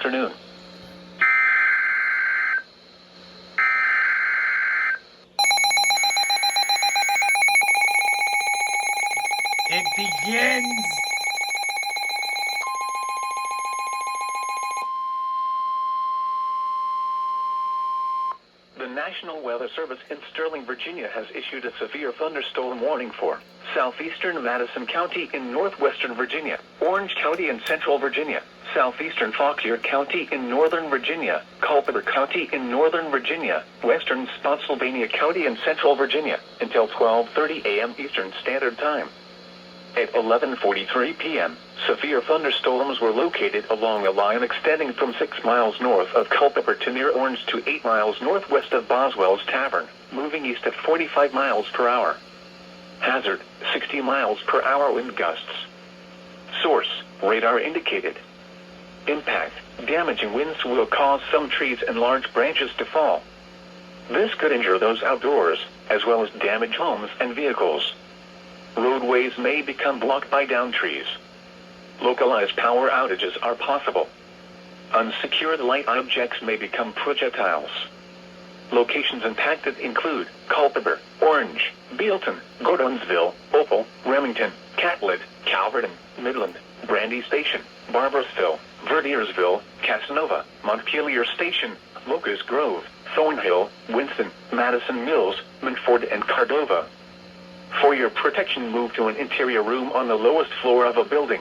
afternoon. It begins! The National Weather Service in Sterling, Virginia has issued a severe thunderstorm warning for southeastern Madison County in northwestern Virginia, Orange County in central Virginia, southeastern Fauquier County in northern Virginia, Culpeper County in northern Virginia, western Spotsylvania County in central Virginia, until 12:30 a.m. Eastern Standard Time. At 11:43 p.m., severe thunderstorms were located along a line extending from 6 miles north of Culpeper to near Orange to 8 miles northwest of Boswell's Tavern, moving east at 45 miles per hour. Hazard, 60 miles per hour wind gusts. Source, radar indicated. Impact, damaging winds will cause some trees and large branches to fall. This could injure those outdoors, as well as damage homes and vehicles. Roadways may become blocked by downed trees. Localized power outages are possible. Unsecured light objects may become projectiles. Locations impacted include Culpeper, Orange, Bealton, Gordonsville, Opal, Remington, Catlett, Calverton, Midland, Brandy Station, Barbersville, Verdiersville, Casanova, Montpelier Station, Locust Grove, Thornhill, Winston, Madison Mills, Montford and Cordova. For your protection, move to an interior room on the lowest floor of a building.